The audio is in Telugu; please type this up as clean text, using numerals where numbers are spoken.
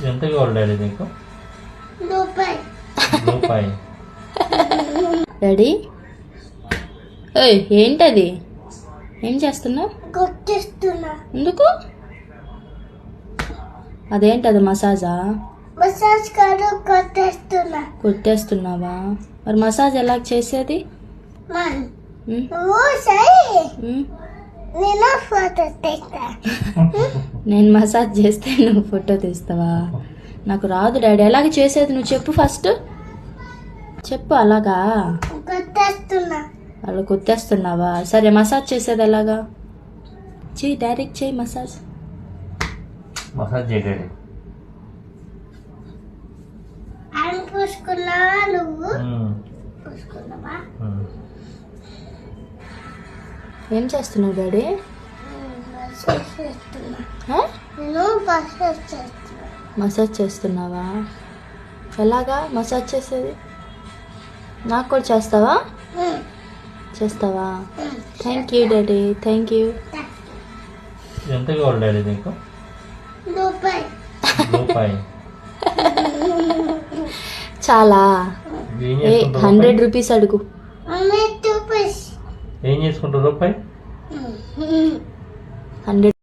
ఎంత కావాలి డాడీ నీకు? రూపాయి. డాడీ ఏయ్ ఏంటది? ఏం చేస్తున్నావు? ఎందుకు? అదేంటది మసాజా? మసాజ్ కాదు, కొట్టేస్తున్నా. కొట్టేస్తున్నావా? మరి మసాజ్ ఎలా చేసేది? నేను ఫోటో తీస్తా. నేను మసాజ్ చేస్తే నువ్వు ఫోటో తీస్తావా? నాకు రాదు డాడీ. ఎలాగ చేసేది నువ్వు చెప్పు ఫస్ట్. చెప్పు. అలాగా కొట్టేస్తున్నా. వాళ్ళు కొట్టేస్తున్నావా? సరే మసాజ్ చేసేది ఎలాగా? చెయ్యి, డైరెక్ట్ చెయ్యి మసాజ్. మసాజ్ చేయి డాడీ. ఆయన పూసుకున్నావా? నువ్వు పూసుకున్నావా? ఏం చేస్తున్నావు డాడీ? మసాజ్ చేస్తున్నా. నేను మసాజ్ చేస్తున్నా. మసాజ్ చేస్తున్నావా? ఎలాగా మసాజ్ చేసేది? నాకు కూడా చేస్తావా? చేస్తావా? Thank you daddy, thank you. ఎంత కావాలి డాడీ నీకు? రూపాయి. చాలా. ఏం చేసుకుంటావు? 100 రూపీస్ అడుగు. ఏం చేసుకుంటావు రూపాయి? 100